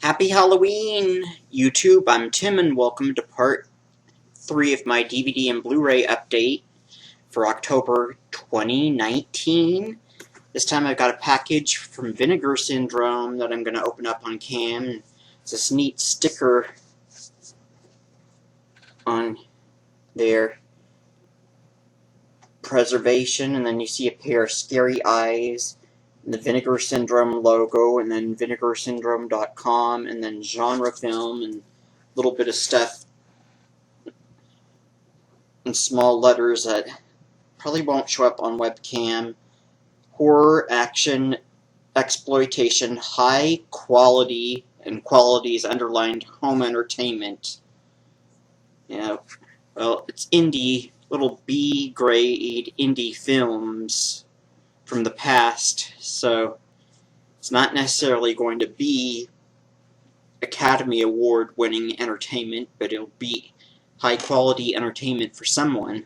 Happy Halloween, YouTube. I'm Tim, and welcome to part 3 of my DVD and Blu-ray update for October 2019. This time I've got a package from Vinegar Syndrome that I'm going to open up on cam. It's this neat sticker on their preservation, and then you see a pair of scary eyes, and the Vinegar Syndrome logo, and then vinegarsyndrome.com, and then genre film, and a little bit of stuff in small letters that probably won't show up on webcam. Horror, action, exploitation, high quality, and quality is underlined, home entertainment. Yeah, well, it's indie, little B-grade indie films from the past, so it's not necessarily going to be Academy Award winning entertainment, but it'll be high quality entertainment for someone.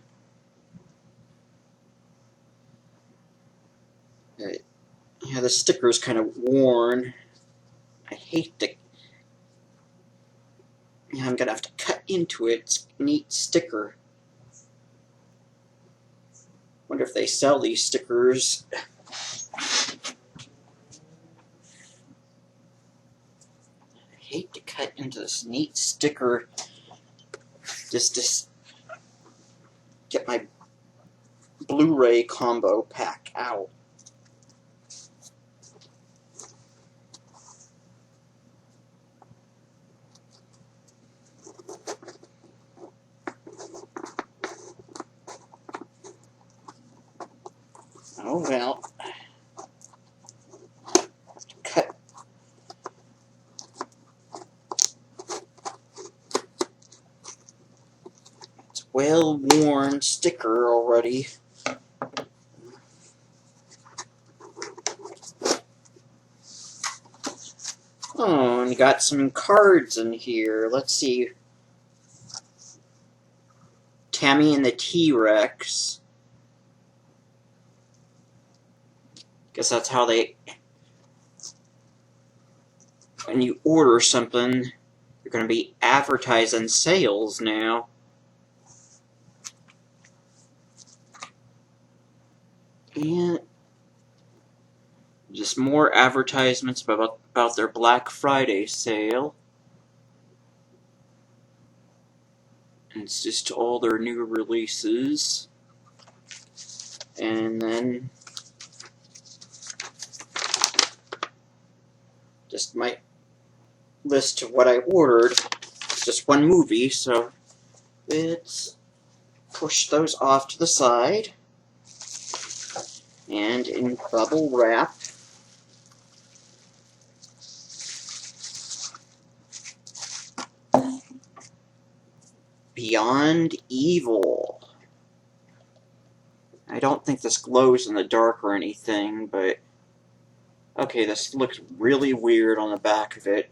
Yeah, the sticker's kind of worn. I hate to... Yeah, I'm gonna have to cut into it. It's a neat sticker. Wonder if they sell these stickers. I hate to cut into this neat sticker just to get my Blu-ray combo pack out. Oh well. Cut. It's a well-worn sticker already. Oh, and you got some cards in here. Let's see. Tammy and the T-Rex. Guess that's how they... When you order something, you're going to be advertising sales now. And just more advertisements about their Black Friday sale. And it's just all their new releases. And then just my list of what I ordered. It's just one movie, so let's push those off to the side. And in bubble wrap, Beyond Evil. I don't think this glows in the dark or anything, but okay, this looks really weird on the back of it.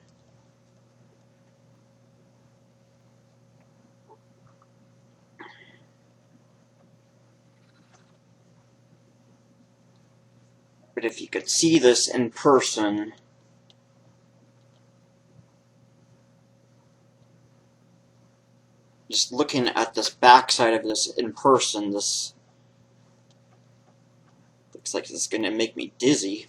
But if you could see this in person, just looking at this backside of this in person, this looks like it's going to make me dizzy.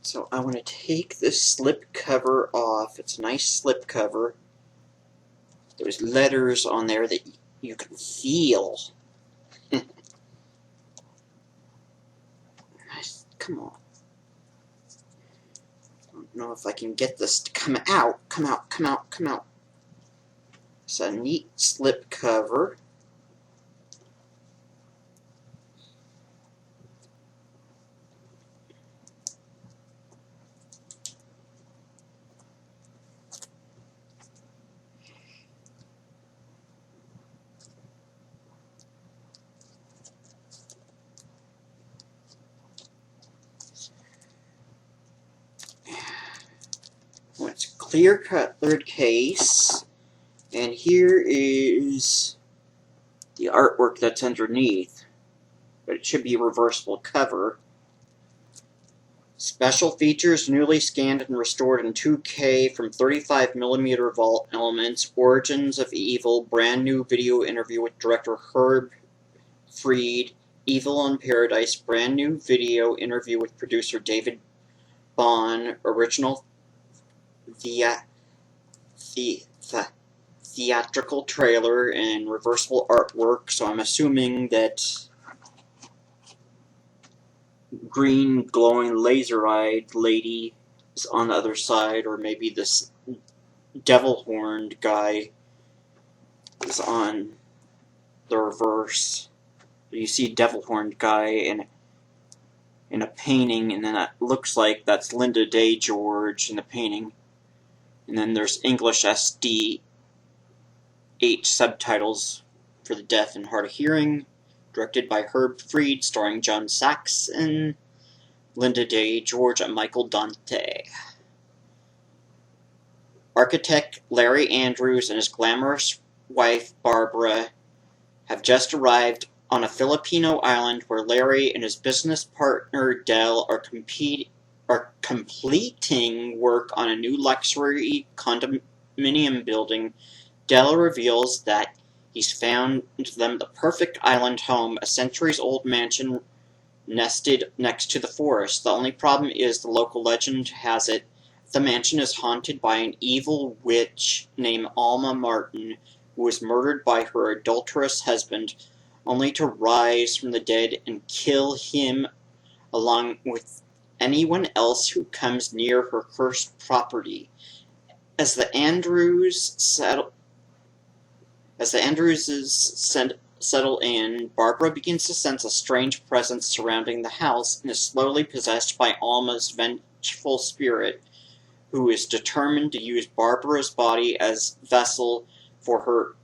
So I want to take this slip cover off. It's a nice slip cover. There's letters on there that you can feel. Come on. I don't know if I can get this to come out. Come out, come out, come out. It's a neat slip cover. Well, it's a clear colored case, and here is the artwork that's underneath, but it should be a reversible cover. Special features, newly scanned and restored in 2K from 35mm vault elements, Origins of Evil, brand new video interview with director Herb Fried, Evil in Paradise, brand new video interview with producer David Bond, original theatrical trailer, and reversible artwork, so I'm assuming that green glowing laser-eyed lady is on the other side, or maybe this devil-horned guy is on the reverse. You see devil-horned guy in a painting, and then it looks like that's Linda Day George in the painting. And then there's English SDH subtitles for the deaf and hard of hearing, directed by Herb Fried, starring John Saxon, Linda Day George, and Michael Dante. Architect Larry Andrews and his glamorous wife Barbara have just arrived on a Filipino island where Larry and his business partner Del are completing work on a new luxury condominium building. Del reveals that he's found them the perfect island home, a centuries-old mansion nested next to the forest. The only problem is, the local legend has it, the mansion is haunted by an evil witch named Alma Martin, who was murdered by her adulterous husband, only to rise from the dead and kill him along with anyone else who comes near her cursed property. As the Andrewses settle in, Barbara begins to sense a strange presence surrounding the house and is slowly possessed by Alma's vengeful spirit, who is determined to use Barbara's body as vessel for her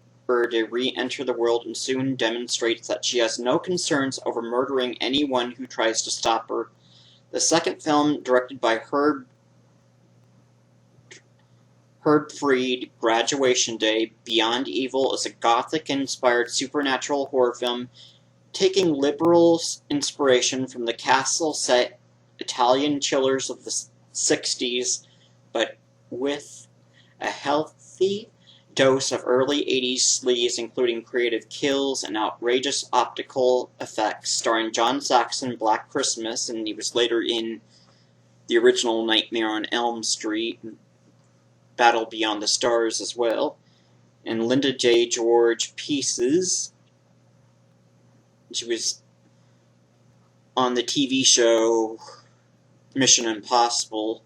to re-enter the world, and soon demonstrates that she has no concerns over murdering anyone who tries to stop her. The second film, directed by Herb Fried, Graduation Day, Beyond Evil, is a Gothic-inspired supernatural horror film taking liberal inspiration from the castle-set Italian chillers of the 60s, but with a healthy dose of early 80s sleaze, including creative kills and outrageous optical effects. Starring John Saxon, Black Christmas, and he was later in the original Nightmare on Elm Street, Battle Beyond the Stars as well, and Linda J. George, Pieces. She was on the TV show Mission Impossible,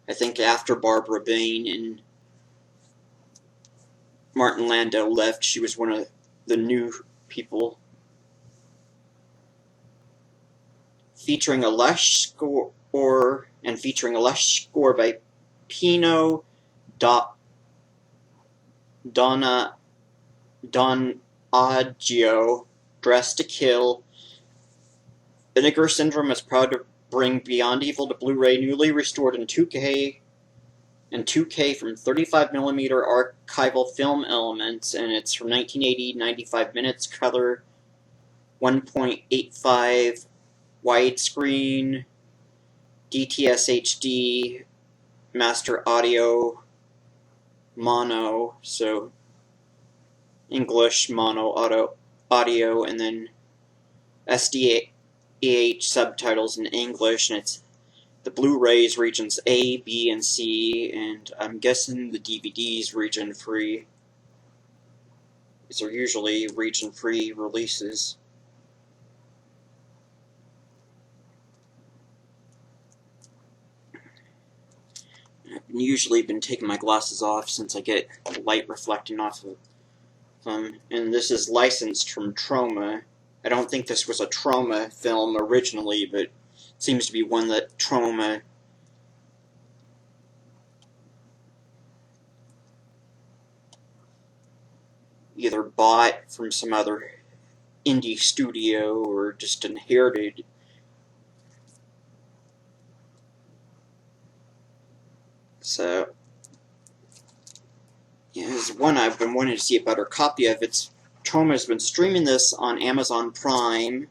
I think after Barbara Bain and Martin Landau left. She was one of the new people. Featuring a lush score by Pino Donaggio, Dressed to Kill. Vinegar Syndrome is proud to bring Beyond Evil to Blu-ray, newly restored in 2K from 35mm archival film elements, and it's from 1980, 95 minutes, color 1.85 widescreen, DTS HD, master audio, mono, so English mono audio, and then SDH subtitles in English, and it's the Blu-rays regions A, B, and C, and I'm guessing the DVDs region free. These are usually region free releases. I've usually been taking my glasses off since I get light reflecting off of them, and this is licensed from Troma. I don't think this was a Troma film originally, but it seems to be one that Troma either bought from some other indie studio or just inherited. So, yeah, this is one I've been wanting to see a better copy of. It's Troma has been streaming this on Amazon Prime.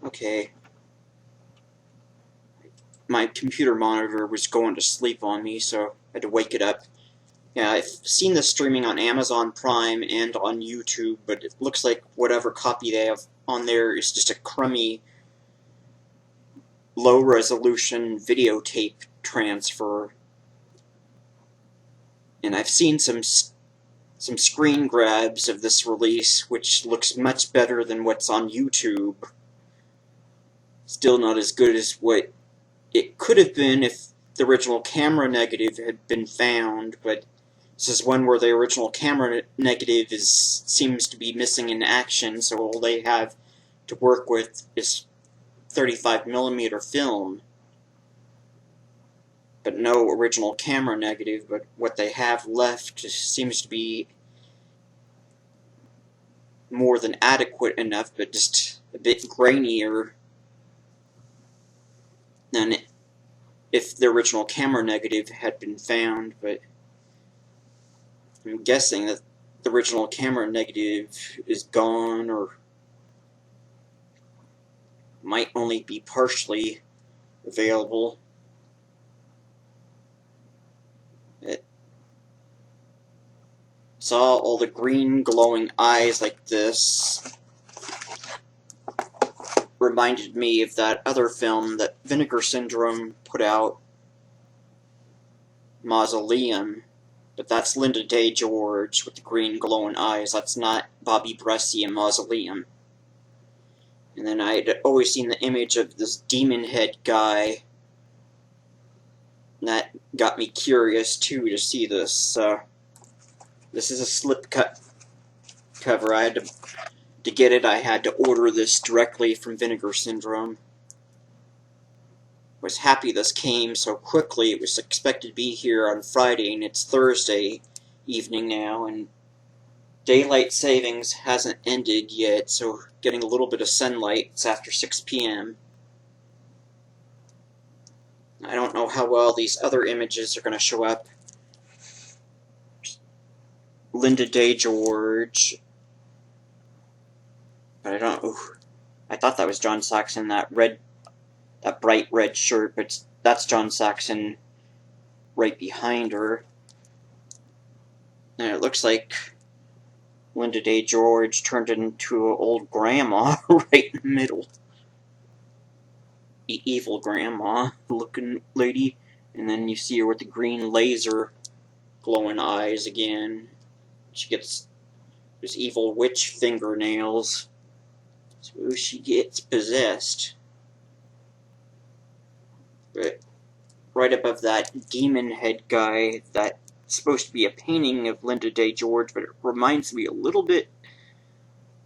Okay. My computer monitor was going to sleep on me, so I had to wake it up. Yeah, I've seen this streaming on Amazon Prime and on YouTube, but it looks like whatever copy they have on there is just a crummy, low-resolution videotape transfer. And I've seen some screen grabs of this release, which looks much better than what's on YouTube. Still not as good as what it could have been if the original camera negative had been found, but this is one where the original camera negative seems to be missing in action, so all they have to work with is 35mm film. But no original camera negative, but what they have left seems to be more than adequate enough, but just a bit grainier than if the original camera negative had been found. But I'm guessing that the original camera negative is gone, or might only be partially available. It saw all the green glowing eyes like this. Reminded me of that other film that Vinegar Syndrome put out, Mausoleum. But that's Linda Day George with the green glowing eyes. That's not Bobby Bressie in Mausoleum. And then I'd always seen the image of this demon head guy. And that got me curious too to see this. This is a slip cut cover. I had to get it, I had to order this directly from Vinegar Syndrome. I was happy this came so quickly. It was expected to be here on Friday, and it's Thursday evening now, and daylight savings hasn't ended yet, so getting a little bit of sunlight. It's after 6 p.m. I don't know how well these other images are going to show up. Linda Day George. But I don't. Ooh, I thought that was John Saxon. That bright red shirt, but that's John Saxon right behind her. And it looks like Linda Day George turned into an old grandma right in the middle. Evil grandma looking lady. And then you see her with the green laser glowing eyes again. She gets those evil witch fingernails. So she gets possessed. But right above that demon head guy, that's supposed to be a painting of Linda Day George, but it reminds me a little bit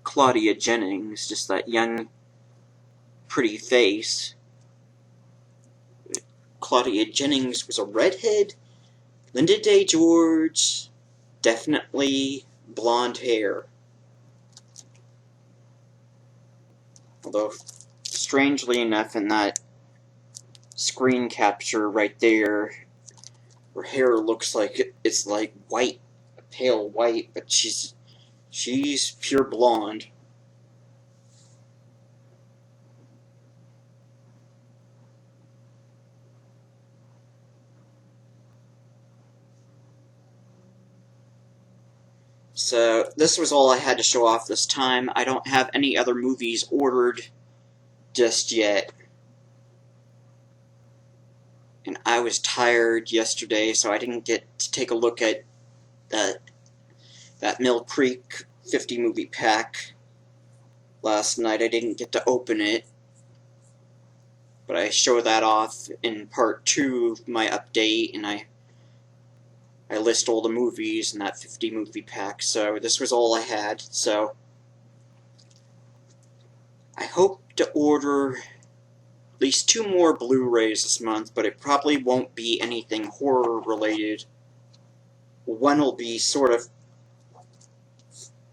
Claudia Jennings, just that young, pretty face. Claudia Jennings was a redhead. Linda Day George, definitely blonde hair. Although, strangely enough, in that screen capture right there, her hair looks like it's like white, pale white, but she's pure blonde. So, this was all I had to show off this time. I don't have any other movies ordered just yet. And I was tired yesterday, so I didn't get to take a look at that Mill Creek 50 movie pack last night. I didn't get to open it. But I show that off in part 2 of my update, and I list all the movies in that 50 movie pack. So this was all I had. So I hope to order at least 2 more Blu-rays this month, but it probably won't be anything horror related. One will be sort of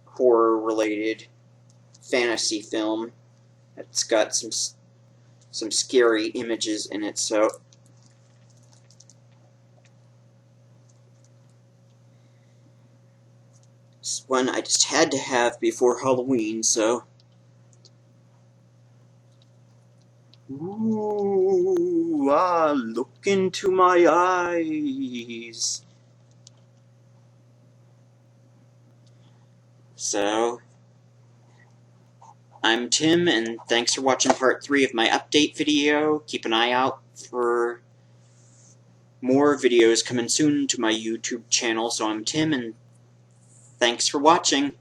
horror related, fantasy film. It's got some scary images in it, so This one I just had to have before Halloween, so... Ooh, look into my eyes. So, I'm Tim, and thanks for watching part 3 of my update video. Keep an eye out for more videos coming soon to my YouTube channel. So I'm Tim, and thanks for watching.